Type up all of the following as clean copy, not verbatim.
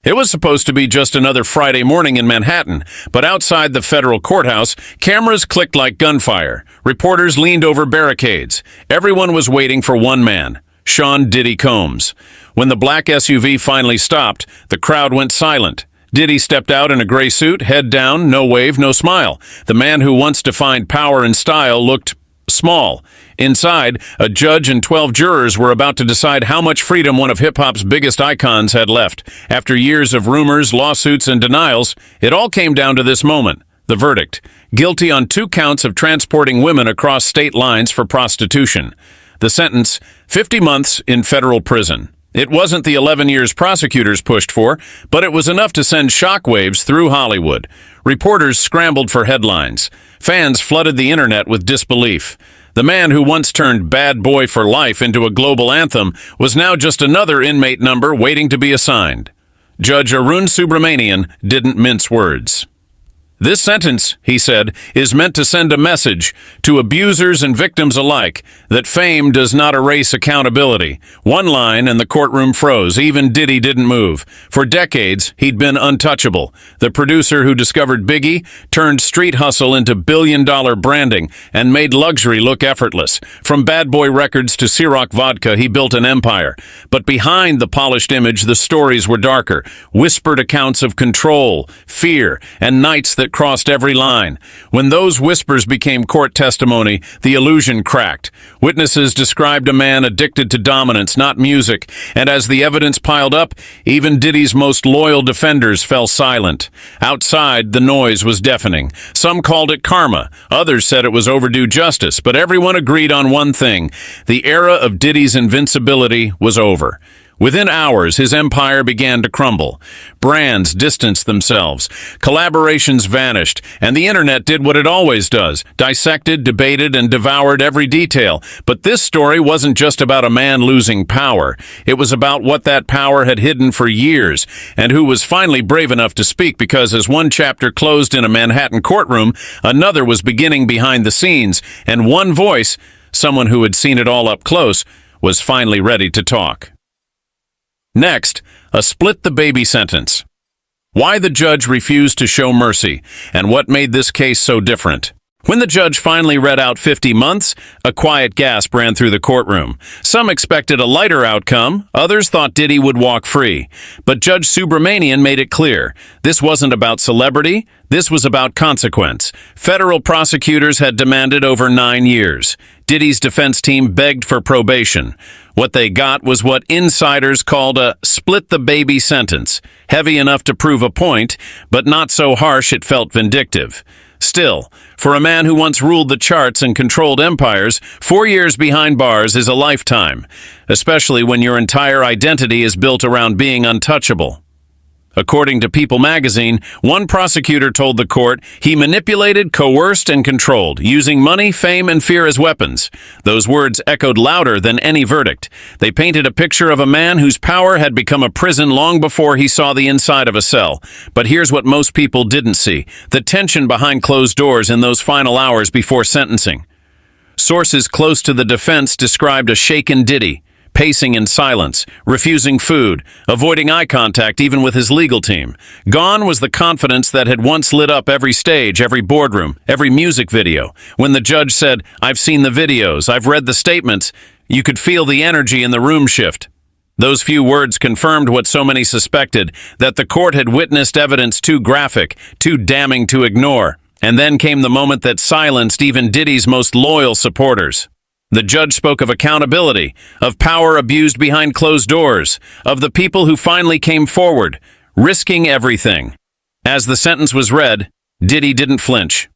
It was supposed to be just another Friday morning in Manhattan, but outside the federal courthouse, cameras clicked like gunfire. Reporters leaned over barricades. Everyone was waiting for one man, Sean Diddy Combs. When the black SUV finally stopped, the crowd went silent. Diddy stepped out in a gray suit, head down, no wave, no smile. The man who once defined power and style looked small. Inside, a judge and 12 jurors were about to decide how much freedom one of hip-hop's biggest icons had left. After years of rumors, lawsuits, and denials, it all came down to this moment, the verdict. Guilty on 2 counts of transporting women across state lines for prostitution. The sentence, 50 months in federal prison. It wasn't the 11 years prosecutors pushed for, but it was enough to send shockwaves through Hollywood. Reporters scrambled for headlines. Fans flooded the internet with disbelief. The man who once turned Bad Boy for Life into a global anthem was now just another inmate number waiting to be assigned. Judge Arun Subramanian didn't mince words. This sentence, he said, is meant to send a message to abusers and victims alike that fame does not erase accountability. One line and the courtroom froze. Even Diddy didn't move. For decades, he'd been untouchable. The producer who discovered Biggie turned street hustle into billion-dollar branding and made luxury look effortless. From Bad Boy Records to Ciroc Vodka, he built an empire. But behind the polished image, the stories were darker. Whispered accounts of control, fear, and nights that crossed every line. When those whispers became court testimony, the illusion cracked. Witnesses described a man addicted to dominance, not music, and as the evidence piled up, even Diddy's most loyal defenders fell silent. Outside, the noise was deafening. Some called it karma, others said it was overdue justice, but everyone agreed on one thing: the era of Diddy's invincibility was over. Within hours, his empire began to crumble. Brands distanced themselves, collaborations vanished, and the internet did what it always does, dissected, debated, and devoured every detail. But this story wasn't just about a man losing power. It was about what that power had hidden for years, and who was finally brave enough to speak, because as one chapter closed in a Manhattan courtroom, another was beginning behind the scenes, and one voice, someone who had seen it all up close, was finally ready to talk. Next, a split-the-baby sentence. Why the judge refused to show mercy, and what made this case so different. When the judge finally read out 50 months, a quiet gasp ran through the courtroom. Some expected a lighter outcome, others thought Diddy would walk free. But Judge Subramanian made it clear, this wasn't about celebrity, this was about consequence. Federal prosecutors had demanded over 9 years. Diddy's defense team begged for probation. What they got was what insiders called a split-the-baby sentence, heavy enough to prove a point, but not so harsh it felt vindictive. Still, for a man who once ruled the charts and controlled empires, 4 years behind bars is a lifetime, especially when your entire identity is built around being untouchable. According to People magazine, one prosecutor told the court he manipulated, coerced, and controlled, using money, fame, and fear as weapons. Those words echoed louder than any verdict. They painted a picture of a man whose power had become a prison long before he saw the inside of a cell. But here's what most people didn't see: the tension behind closed doors in those final hours before sentencing. Sources close to the defense described a shaken Diddy, pacing in silence, refusing food, avoiding eye contact even with his legal team. Gone was the confidence that had once lit up every stage, every boardroom, every music video. When the judge said, "I've seen the videos, I've read the statements," you could feel the energy in the room shift. Those few words confirmed what so many suspected, that the court had witnessed evidence too graphic, too damning to ignore. And then came the moment that silenced even Diddy's most loyal supporters. The judge spoke of accountability, of power abused behind closed doors, of the people who finally came forward, risking everything. As the sentence was read, Diddy didn't flinch.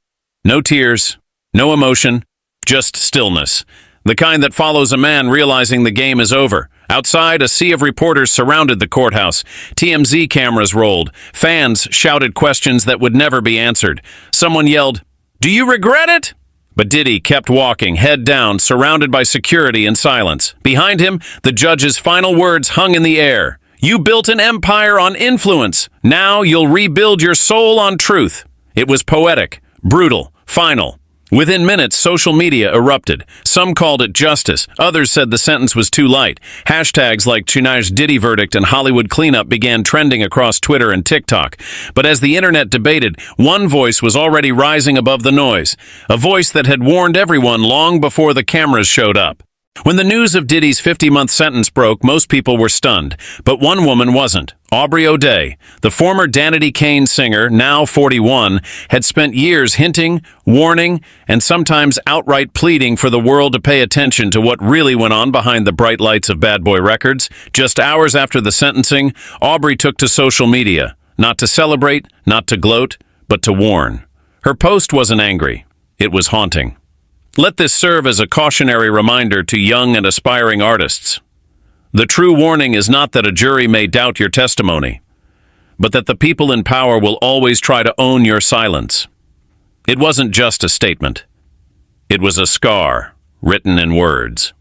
No tears, no emotion, just stillness. The kind that follows a man realizing the game is over. Outside, a sea of reporters surrounded the courthouse. TMZ cameras rolled. Fans shouted questions that would never be answered. Someone yelled, "Do you regret it?" But Diddy kept walking, head down, surrounded by security and silence. Behind him, the judge's final words hung in the air. "You built an empire on influence. Now you'll rebuild your soul on truth." It was poetic, brutal, final. Within minutes, social media erupted. Some called it justice. Others said the sentence was too light. Hashtags like Chennai's Diddy verdict and Hollywood cleanup began trending across Twitter and TikTok. But as the internet debated, one voice was already rising above the noise. A voice that had warned everyone long before the cameras showed up. When the news of Diddy's 50-month sentence broke, most people were stunned. But one woman wasn't. Aubrey O'Day, the former Danity Kane singer, now 41, had spent years hinting, warning, and sometimes outright pleading for the world to pay attention to what really went on behind the bright lights of Bad Boy Records. Just hours after the sentencing, Aubrey took to social media, not to celebrate, not to gloat, but to warn. Her post wasn't angry. It was haunting. Let this serve as a cautionary reminder to young and aspiring artists. The true warning is not that a jury may doubt your testimony, but that the people in power will always try to own your silence. It wasn't just a statement. It was a scar written in words.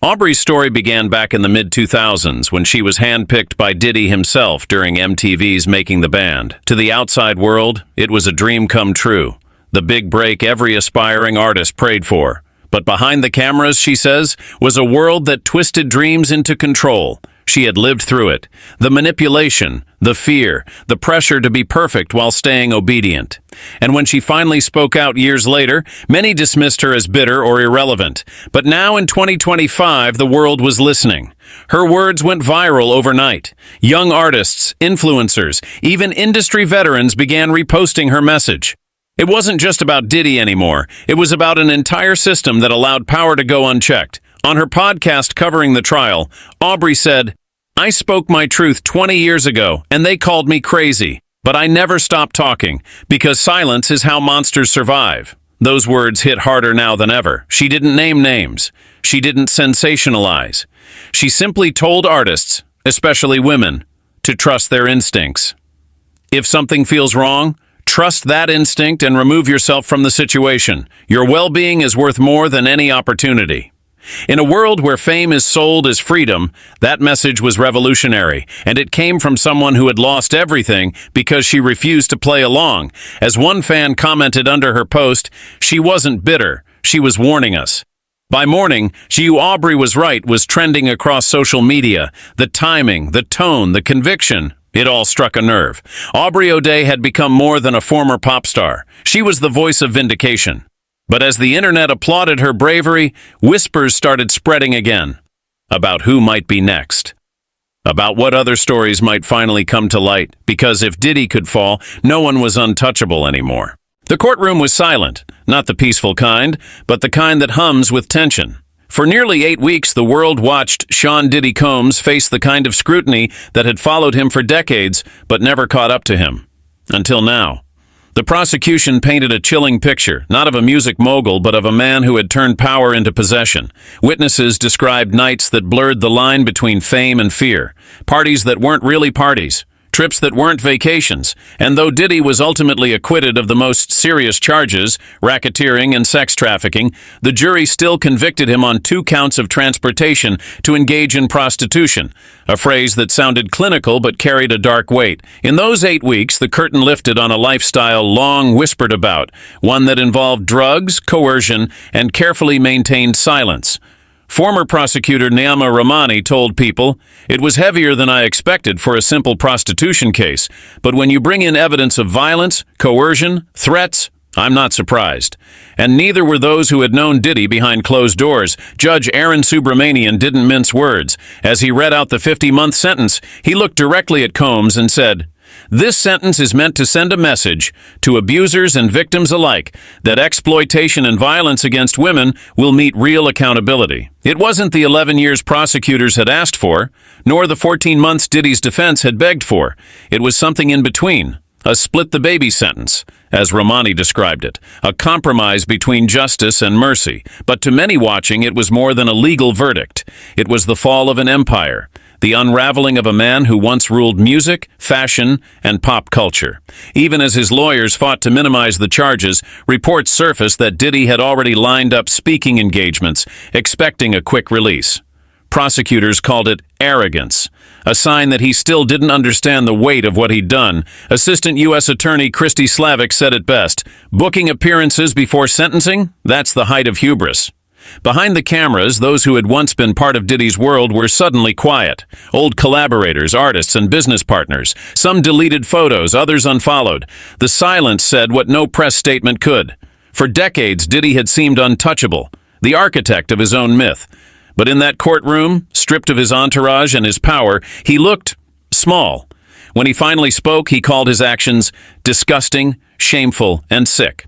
Aubrey's story began back in the mid-2000s when she was handpicked by Diddy himself during MTV's Making the Band. To the outside world, it was a dream come true. The big break every aspiring artist prayed for. But behind the cameras, she says, was a world that twisted dreams into control. She had lived through it. The manipulation, the fear, the pressure to be perfect while staying obedient. And when she finally spoke out years later, many dismissed her as bitter or irrelevant. But now in 2025, the world was listening. Her words went viral overnight. Young artists, influencers, even industry veterans began reposting her message. It wasn't just about Diddy anymore. It was about an entire system that allowed power to go unchecked. On her podcast covering the trial, Aubrey said, "I spoke my truth 20 years ago, and they called me crazy. But I never stopped talking, because silence is how monsters survive." Those words hit harder now than ever. She didn't name names. She didn't sensationalize. She simply told artists, especially women, to trust their instincts. If something feels wrong, trust that instinct and remove yourself from the situation. Your well-being is worth more than any opportunity. In a world where fame is sold as freedom, that message was revolutionary, and it came from someone who had lost everything because she refused to play along. As one fan commented under her post, "She wasn't bitter, she was warning us." By morning, She Who Aubrey Was Right was trending across social media. The timing, the tone, the conviction, it all struck a nerve. Aubrey O'Day had become more than a former pop star. She was the voice of vindication. But as the internet applauded her bravery, whispers started spreading again about who might be next. About what other stories might finally come to light, because if Diddy could fall, no one was untouchable anymore. The courtroom was silent, not the peaceful kind, but the kind that hums with tension. For nearly 8 weeks, the world watched Sean Diddy Combs face the kind of scrutiny that had followed him for decades, but never caught up to him. Until now. The prosecution painted a chilling picture, not of a music mogul, but of a man who had turned power into possession. Witnesses described nights that blurred the line between fame and fear, parties that weren't really parties, trips that weren't vacations. And though Diddy was ultimately acquitted of the most serious charges, racketeering and sex trafficking, the jury still convicted him on 2 counts of transportation to engage in prostitution, a phrase that sounded clinical but carried a dark weight. In those 8 weeks, the curtain lifted on a lifestyle long whispered about, one that involved drugs, coercion, and carefully maintained silence. Former prosecutor Naima Ramani told People, "It was heavier than I expected for a simple prostitution case, but when you bring in evidence of violence, coercion, threats, I'm not surprised." And neither were those who had known Diddy behind closed doors. Judge Aaron Subramanian didn't mince words. As he read out the 50-month sentence, he looked directly at Combs and said, "This sentence is meant to send a message to abusers and victims alike that exploitation and violence against women will meet real accountability." It wasn't the 11 years prosecutors had asked for, nor the 14 months Diddy's defense had begged for. It was something in between, a split-the-baby sentence, as Ramani described it, a compromise between justice and mercy. But to many watching, it was more than a legal verdict. It was the fall of an empire. The unraveling of a man who once ruled music, fashion, and pop culture. Even as his lawyers fought to minimize the charges, reports surfaced that Diddy had already lined up speaking engagements, expecting a quick release. Prosecutors called it arrogance. A sign that he still didn't understand the weight of what he'd done. Assistant U.S. Attorney Christy Slavic said it best. Booking appearances before sentencing? That's the height of hubris. Behind the cameras, those who had once been part of Diddy's world were suddenly quiet. Old collaborators, artists, and business partners. Some deleted photos, others unfollowed. The silence said what no press statement could. For decades, Diddy had seemed untouchable, the architect of his own myth. But in that courtroom, stripped of his entourage and his power, he looked small. When he finally spoke, he called his actions disgusting, shameful, and sick.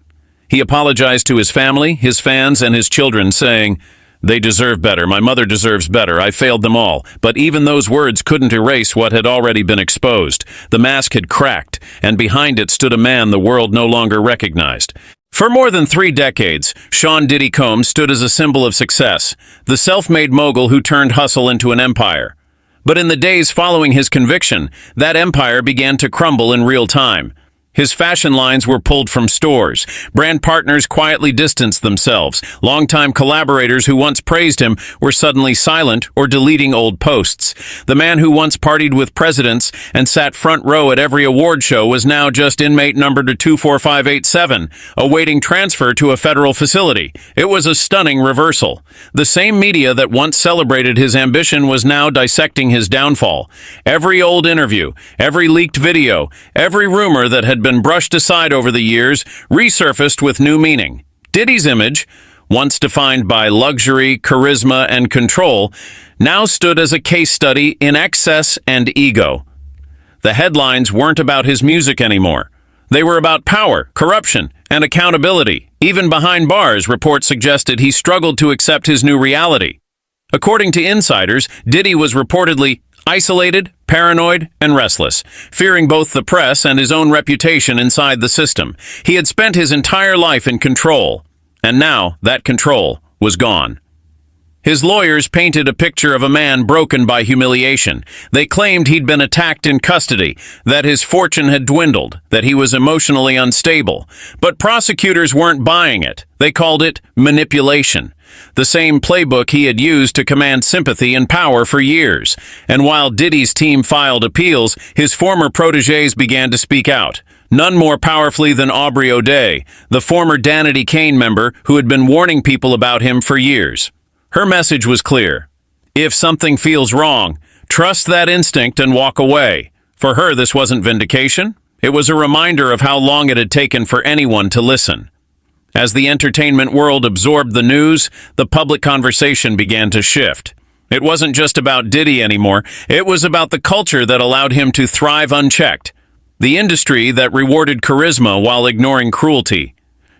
He apologized to his family, his fans, and his children, saying, "They deserve better. My mother deserves better. I failed them all." But even those words couldn't erase what had already been exposed. The mask had cracked, and behind it stood a man the world no longer recognized. For more than 3 decades, Sean Diddy Combs stood as a symbol of success, the self-made mogul who turned hustle into an empire. But in the days following his conviction, that empire began to crumble in real time. His fashion lines were pulled from stores. Brand partners quietly distanced themselves. Longtime collaborators who once praised him were suddenly silent or deleting old posts. The man who once partied with presidents and sat front row at every award show was now just inmate number 24587, awaiting transfer to a federal facility. It was a stunning reversal. The same media that once celebrated his ambition was now dissecting his downfall. Every old interview, every leaked video, every rumor that had been brushed aside over the years, resurfaced with new meaning. Diddy's image, once defined by luxury, charisma, and control, now stood as a case study in excess and ego. The headlines weren't about his music anymore. They were about power, corruption, and accountability. Even behind bars, reports suggested he struggled to accept his new reality. According to insiders, Diddy was reportedly isolated, paranoid, and restless, fearing both the press and his own reputation inside the system. He had spent his entire life in control, and now that control was gone. His lawyers painted a picture of a man broken by humiliation. They claimed he'd been attacked in custody, that his fortune had dwindled, that he was emotionally unstable. But prosecutors weren't buying it. They called it manipulation. The same playbook he had used to command sympathy and power for years. And while Diddy's team filed appeals, his former protégés began to speak out. None more powerfully than Aubrey O'Day, the former Diddy Kane member who had been warning people about him for years. Her message was clear. If something feels wrong, trust that instinct and walk away. For her, this wasn't vindication. It was a reminder of how long it had taken for anyone to listen. As the entertainment world absorbed the news, the public conversation began to shift. It wasn't just about Diddy anymore. It was about the culture that allowed him to thrive unchecked. The industry that rewarded charisma while ignoring cruelty.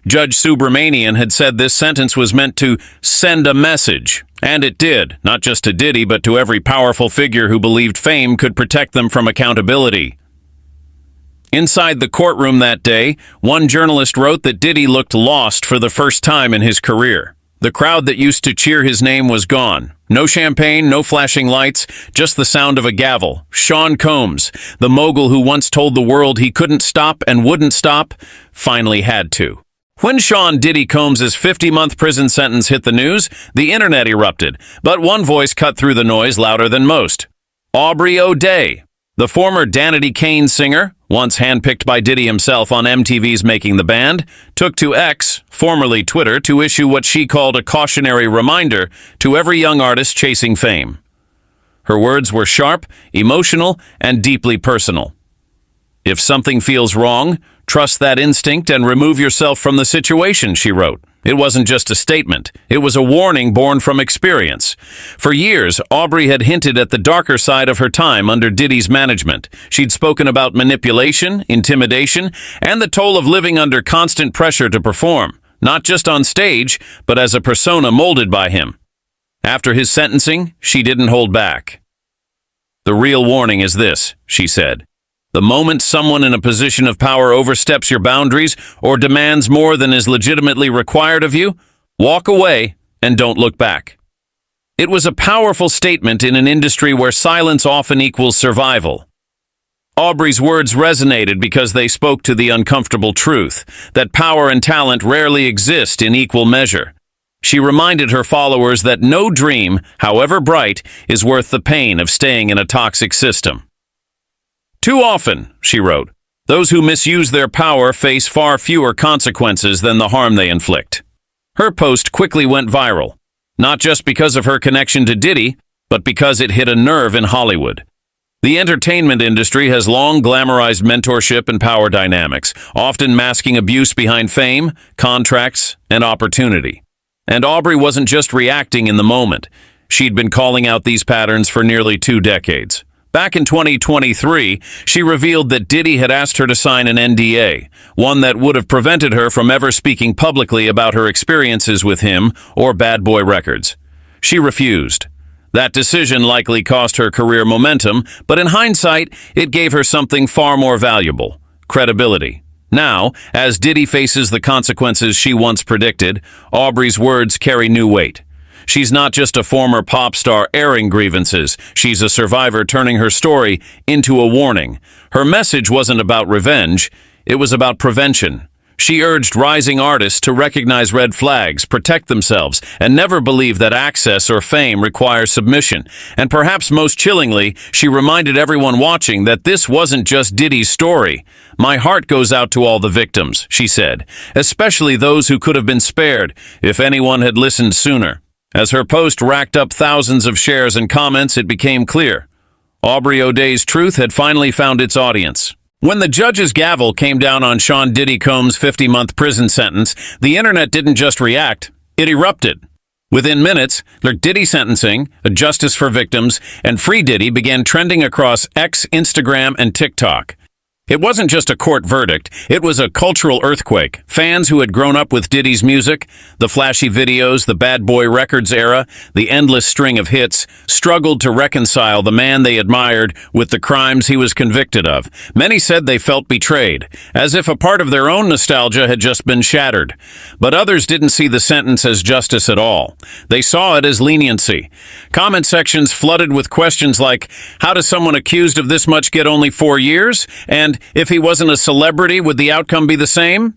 Judge Subramanian had said this sentence was meant to send a message. And it did, not just to Diddy, but to every powerful figure who believed fame could protect them from accountability. Inside the courtroom that day, one journalist wrote that Diddy looked lost for the first time in his career. The crowd that used to cheer his name was gone. No champagne, no flashing lights, just the sound of a gavel. Sean Combs, the mogul who once told the world he couldn't stop and wouldn't stop, finally had to. When Sean Diddy Combs' 50-month prison sentence hit the news, the internet erupted, but one voice cut through the noise louder than most. Aubrey O'Day, the former Diddy Kane singer, once handpicked by Diddy himself on MTV's Making the Band, took to X, formerly Twitter, to issue what she called a cautionary reminder to every young artist chasing fame. Her words were sharp, emotional, and deeply personal. If something feels wrong, trust that instinct and remove yourself from the situation, she wrote. It wasn't just a statement. It was a warning born from experience. For years, Aubrey had hinted at the darker side of her time under Diddy's management. She'd spoken about manipulation, intimidation, and the toll of living under constant pressure to perform, not just on stage, but as a persona molded by him. After his sentencing, she didn't hold back. "The real warning is this," she said. "The moment someone in a position of power oversteps your boundaries or demands more than is legitimately required of you, walk away and don't look back." It was a powerful statement in an industry where silence often equals survival. Aubrey's words resonated because they spoke to the uncomfortable truth that power and talent rarely exist in equal measure. She reminded her followers that no dream, however bright, is worth the pain of staying in a toxic system. Too often, she wrote, those who misuse their power face far fewer consequences than the harm they inflict. Her post quickly went viral, not just because of her connection to Diddy, but because it hit a nerve in Hollywood. The entertainment industry has long glamorized mentorship and power dynamics, often masking abuse behind fame, contracts, and opportunity. And Aubrey wasn't just reacting in the moment. She'd been calling out these patterns for nearly 2 decades. Back in 2023, she revealed that Diddy had asked her to sign an NDA, one that would have prevented her from ever speaking publicly about her experiences with him or Bad Boy Records. She refused. That decision likely cost her career momentum, but in hindsight, it gave her something far more valuable: credibility. Now, as Diddy faces the consequences she once predicted, Aubrey's words carry new weight. She's not just a former pop star airing grievances. She's a survivor turning her story into a warning. Her message wasn't about revenge. It was about prevention. She urged rising artists to recognize red flags, protect themselves, and never believe that access or fame requires submission. And perhaps most chillingly, she reminded everyone watching that this wasn't just Diddy's story. My heart goes out to all the victims, she said, especially those who could have been spared if anyone had listened sooner. As her post racked up thousands of shares and comments, it became clear. Aubrey O'Day's truth had finally found its audience. When the judge's gavel came down on Sean Diddy Combs' 50-month prison sentence, the internet didn't just react, it erupted. Within minutes, Diddy sentencing, a justice for victims, and Free Diddy began trending across X, Instagram, and TikTok. It wasn't just a court verdict, it was a cultural earthquake. Fans who had grown up with Diddy's music, the flashy videos, the Bad Boy Records era, the endless string of hits, struggled to reconcile the man they admired with the crimes he was convicted of. Many said they felt betrayed, as if a part of their own nostalgia had just been shattered. But others didn't see the sentence as justice at all. They saw it as leniency. Comment sections flooded with questions like, how does someone accused of this much get only 4 years? And if he wasn't a celebrity, would the outcome be the same?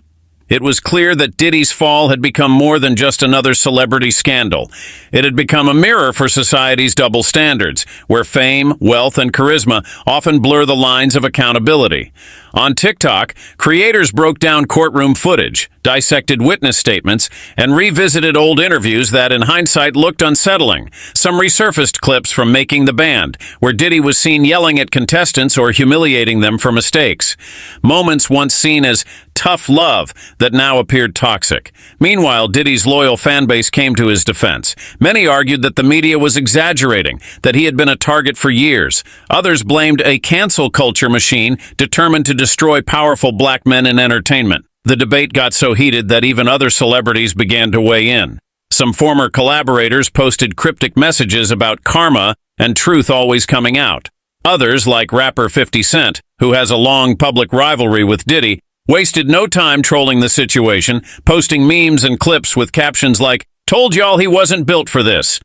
It was clear that Diddy's fall had become more than just another celebrity scandal. It had become a mirror for society's double standards, where fame, wealth, and charisma often blur the lines of accountability. On TikTok, creators broke down courtroom footage, dissected witness statements, and revisited old interviews that, in hindsight, looked unsettling. Some resurfaced clips from Making the Band, where Diddy was seen yelling at contestants or humiliating them for mistakes. Moments once seen as tough love that now appeared toxic. Meanwhile, Diddy's loyal fan base came to his defense. Many argued that the media was exaggerating, that he had been a target for years. Others blamed a cancel culture machine determined to destroy powerful black men in entertainment. The debate got so heated that even other celebrities began to weigh in. Some former collaborators posted cryptic messages about karma and truth always coming out. Others, like rapper 50 Cent, who has a long public rivalry with Diddy, wasted no time trolling the situation, posting memes and clips with captions like, "Told y'all he wasn't built for this."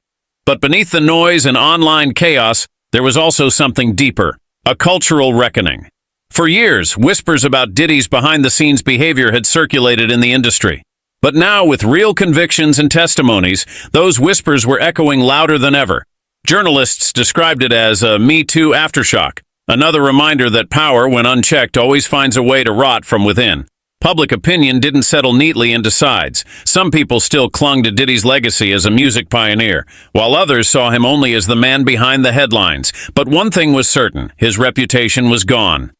But beneath the noise and online chaos, there was also something deeper, a cultural reckoning. For years, whispers about Diddy's behind-the-scenes behavior had circulated in the industry. But now, with real convictions and testimonies, those whispers were echoing louder than ever. Journalists described it as a Me Too aftershock, another reminder that power, when unchecked, always finds a way to rot from within. Public opinion didn't settle neatly into sides. Some people still clung to Diddy's legacy as a music pioneer, while others saw him only as the man behind the headlines. But one thing was certain, his reputation was gone.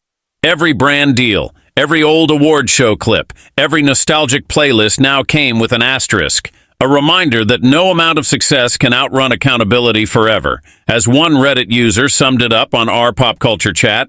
Every brand deal, every old award show clip, every nostalgic playlist now came with an asterisk, a reminder that no amount of success can outrun accountability forever. As one Reddit user summed it up on our pop culture chat,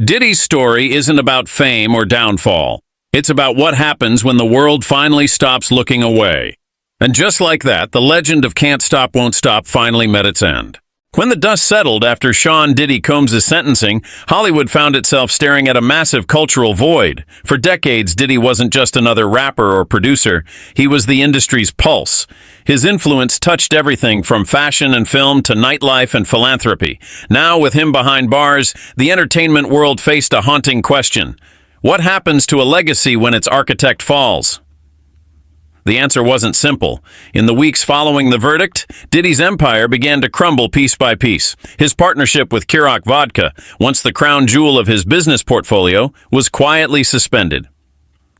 Diddy's story isn't about fame or downfall. It's about what happens when the world finally stops looking away. And just like that, the legend of Can't Stop, Won't Stop finally met its end. When the dust settled after Sean Diddy Combs' sentencing, Hollywood found itself staring at a massive cultural void. For decades, Diddy wasn't just another rapper or producer. He was the industry's pulse. His influence touched everything from fashion and film to nightlife and philanthropy. Now, with him behind bars, the entertainment world faced a haunting question. What happens to a legacy when its architect falls? The answer wasn't simple. In the weeks following the verdict, Diddy's empire began to crumble piece by piece. His partnership with Ciroc Vodka, once the crown jewel of his business portfolio, was quietly suspended.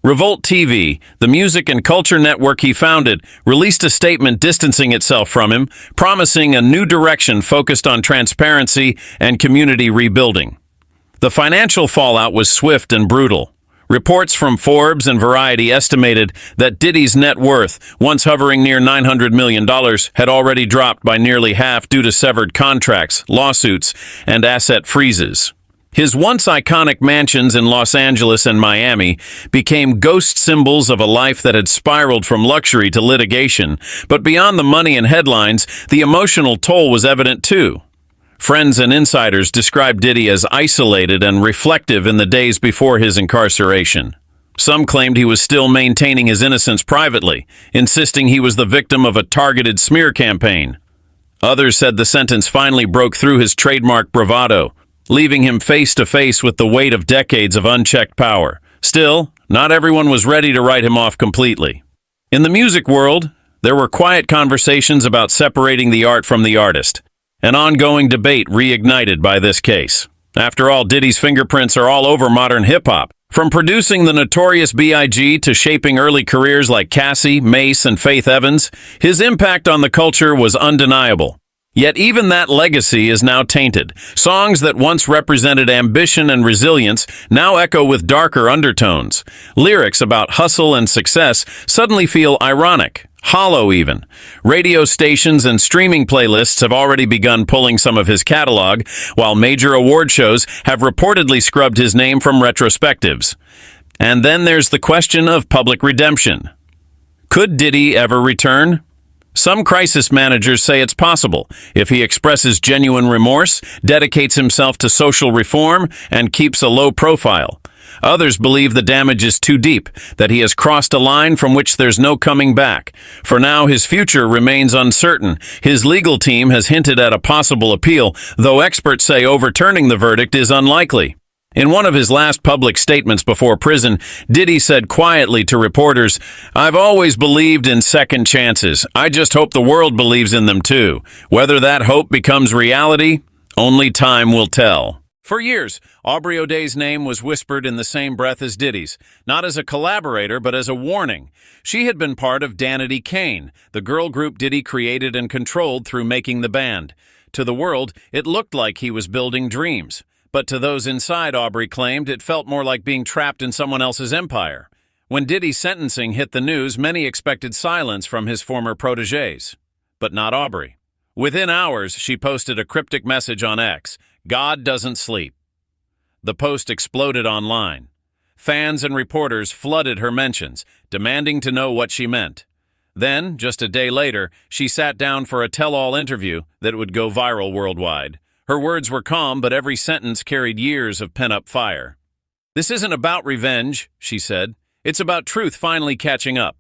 Revolt TV, the music and culture network he founded, released a statement distancing itself from him, promising a new direction focused on transparency and community rebuilding. The financial fallout was swift and brutal. Reports from Forbes and Variety estimated that Diddy's net worth, once hovering near $900 million, had already dropped by nearly half due to severed contracts, lawsuits, and asset freezes. His once iconic mansions in Los Angeles and Miami became ghost symbols of a life that had spiraled from luxury to litigation, but beyond the money and headlines, the emotional toll was evident too. Friends and insiders described Diddy as isolated and reflective in the days before his incarceration. Some claimed he was still maintaining his innocence privately, insisting he was the victim of a targeted smear campaign. Others said the sentence finally broke through his trademark bravado, leaving him face to face with the weight of decades of unchecked power. Still, not everyone was ready to write him off completely. In the music world, there were quiet conversations about separating the art from the artist. An ongoing debate reignited by this case. After all, Diddy's fingerprints are all over modern hip-hop. From producing the notorious B.I.G. to shaping early careers like Cassie, Mace, and Faith Evans, his impact on the culture was undeniable. Yet even that legacy is now tainted. Songs that once represented ambition and resilience now echo with darker undertones. Lyrics about hustle and success suddenly feel ironic, hollow even. Radio stations and streaming playlists have already begun pulling some of his catalog, while major award shows have reportedly scrubbed his name from retrospectives. And then there's the question of public redemption. Could Diddy ever return? Some crisis managers say it's possible if he expresses genuine remorse, dedicates himself to social reform, and keeps a low profile. Others believe the damage is too deep, that he has crossed a line from which there's no coming back. For now, his future remains uncertain. His legal team has hinted at a possible appeal, though experts say overturning the verdict is unlikely. In one of his last public statements before prison, Diddy said quietly to reporters, "I've always believed in second chances. I just hope the world believes in them too. Whether that hope becomes reality, only time will tell." For years, Aubrey O'Day's name was whispered in the same breath as Diddy's, not as a collaborator but as a warning. She had been part of Danity Kane, the girl group Diddy created and controlled through making the band. To the world, it looked like he was building dreams. But to those inside, Aubrey claimed, it felt more like being trapped in someone else's empire. When Diddy's sentencing hit the news, many expected silence from his former protégés. But not Aubrey. Within hours, she posted a cryptic message on X, "God doesn't sleep." The post exploded online. Fans and reporters flooded her mentions, demanding to know what she meant. Then, just a day later, she sat down for a tell-all interview that would go viral worldwide. Her words were calm, but every sentence carried years of pent-up fire. "This isn't about revenge," she said. "It's about truth finally catching up."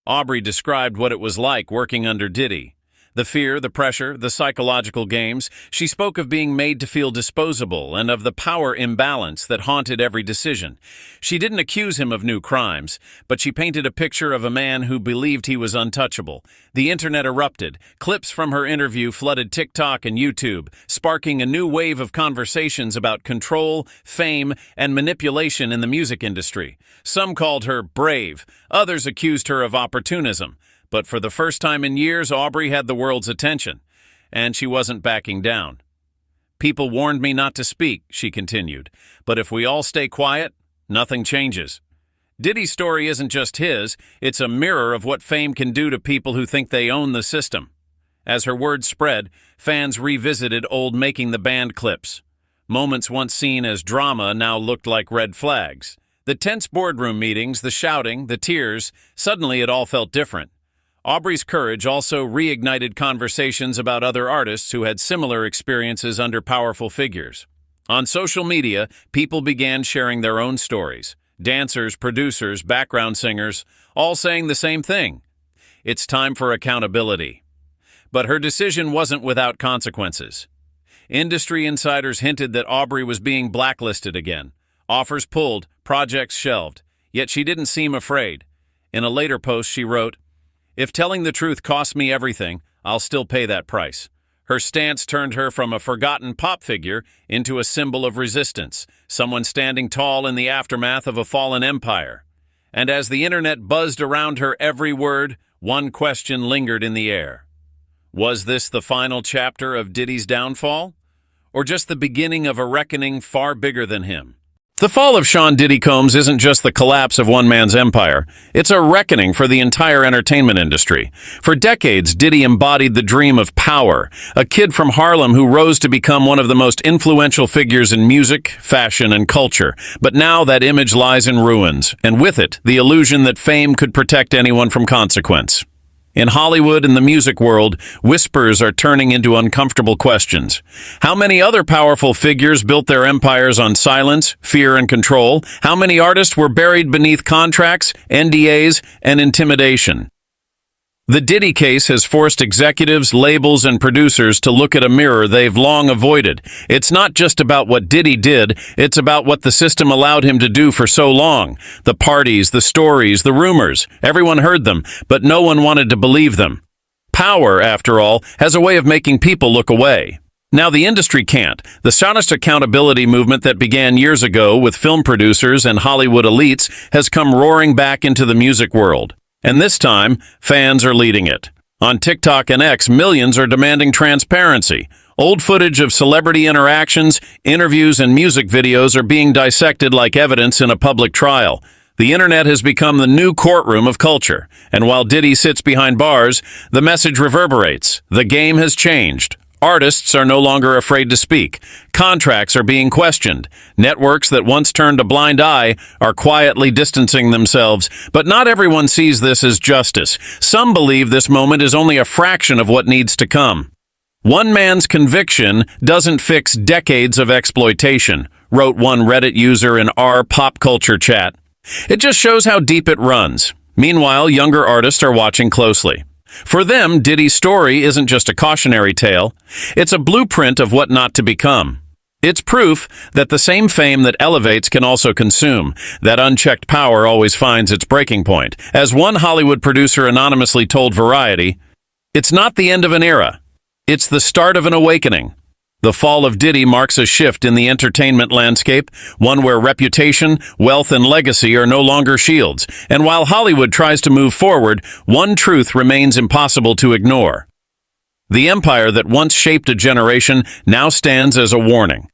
Aubrey described what it was like working under Diddy. The fear, the pressure, the psychological games. She spoke of being made to feel disposable and of the power imbalance that haunted every decision. She didn't accuse him of new crimes, but she painted a picture of a man who believed he was untouchable. The internet erupted. Clips from her interview flooded TikTok and YouTube, sparking a new wave of conversations about control, fame, and manipulation in the music industry. Some called her brave. Others accused her of opportunism. But for the first time in years, Aubrey had the world's attention, and she wasn't backing down. "People warned me not to speak," she continued, "but if we all stay quiet, nothing changes." Diddy's story isn't just his, it's a mirror of what fame can do to people who think they own the system. As her words spread, fans revisited old Making the Band clips. Moments once seen as drama now looked like red flags. The tense boardroom meetings, the shouting, the tears, suddenly it all felt different. Aubrey's courage also reignited conversations about other artists who had similar experiences under powerful figures. On social media, people began sharing their own stories. Dancers, producers, background singers, all saying the same thing. It's time for accountability. But her decision wasn't without consequences. Industry insiders hinted that Aubrey was being blacklisted again. Offers pulled, projects shelved. Yet she didn't seem afraid. In a later post, she wrote, "If telling the truth costs me everything, I'll still pay that price." Her stance turned her from a forgotten pop figure into a symbol of resistance, someone standing tall in the aftermath of a fallen empire. And as the internet buzzed around her every word, one question lingered in the air. Was this the final chapter of Diddy's downfall? Or just the beginning of a reckoning far bigger than him? The fall of Sean Diddy Combs isn't just the collapse of one man's empire. It's a reckoning for the entire entertainment industry. For decades, Diddy embodied the dream of power, a kid from Harlem who rose to become one of the most influential figures in music, fashion, and culture. But now that image lies in ruins, and with it, the illusion that fame could protect anyone from consequence. In Hollywood and the music world, whispers are turning into uncomfortable questions. How many other powerful figures built their empires on silence, fear, and control? How many artists were buried beneath contracts, NDAs, and intimidation? The Diddy case has forced executives, labels, and producers to look at a mirror they've long avoided. It's not just about what Diddy did, it's about what the system allowed him to do for so long. The parties, the stories, the rumors. Everyone heard them, but no one wanted to believe them. Power, after all, has a way of making people look away. Now the industry can't. The honest accountability movement that began years ago with film producers and Hollywood elites has come roaring back into the music world. And this time, fans are leading it. On TikTok and X, millions are demanding transparency. Old footage of celebrity interactions, interviews, and music videos are being dissected like evidence in a public trial. The internet has become the new courtroom of culture. And while Diddy sits behind bars, the message reverberates. The game has changed. Artists are no longer afraid to speak. Contracts are being questioned. Networks that once turned a blind eye are quietly distancing themselves. But not everyone sees this as justice. Some believe this moment is only a fraction of what needs to come. One man's conviction doesn't fix decades of exploitation, wrote one Reddit user in our pop culture chat. It just shows how deep it runs. Meanwhile, younger artists are watching closely. For them, Diddy's story isn't just a cautionary tale. It's a blueprint of what not to become. It's proof that the same fame that elevates can also consume. That unchecked power always finds its breaking point. As one Hollywood producer anonymously told Variety, "It's not the end of an era. It's the start of an awakening." The fall of Diddy marks a shift in the entertainment landscape, one where reputation, wealth, and legacy are no longer shields. And while Hollywood tries to move forward, one truth remains impossible to ignore. The empire that once shaped a generation now stands as a warning.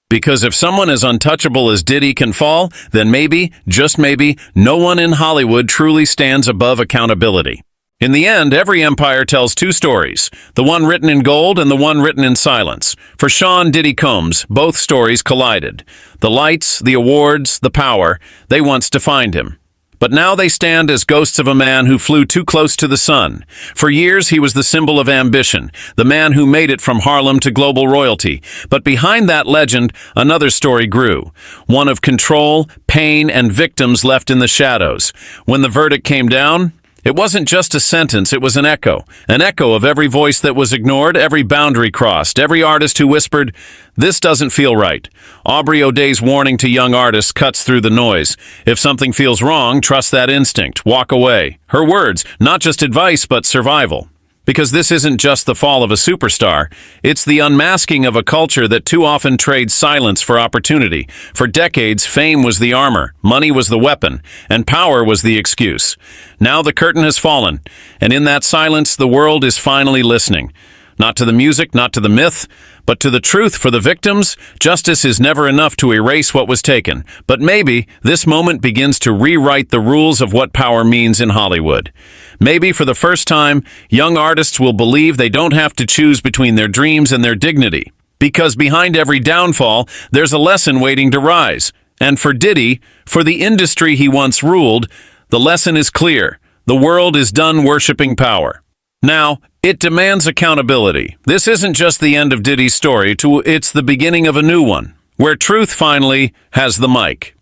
Because if someone as untouchable as Diddy can fall, then maybe, just maybe, no one in Hollywood truly stands above accountability. In the end, every empire tells two stories, the one written in gold and the one written in silence. For Sean Diddy Combs, both stories collided. The lights, the awards, the power, they once defined him. But now they stand as ghosts of a man who flew too close to the sun. For years, he was the symbol of ambition, the man who made it from Harlem to global royalty. But behind that legend, another story grew, one of control, pain, and victims left in the shadows. When the verdict came down, it wasn't just a sentence, it was an echo of every voice that was ignored, every boundary crossed, every artist who whispered, "This doesn't feel right." Aubrey O'Day's warning to young artists cuts through the noise. If something feels wrong, trust that instinct, walk away. Her words, not just advice, but survival. Because this isn't just the fall of a superstar, it's the unmasking of a culture that too often trades silence for opportunity. For decades, fame was the armor, money was the weapon, and power was the excuse. Now the curtain has fallen, and in that silence, the world is finally listening. Not to the music, not to the myth, but to the truth. For the victims, justice is never enough to erase what was taken. But maybe this moment begins to rewrite the rules of what power means in Hollywood. Maybe for the first time, young artists will believe they don't have to choose between their dreams and their dignity. Because behind every downfall, there's a lesson waiting to rise. And for Diddy, for the industry he once ruled, the lesson is clear. The world is done worshiping power. Now, it demands accountability. This isn't just the end of Diddy's story, it's the beginning of a new one, where truth finally has the mic.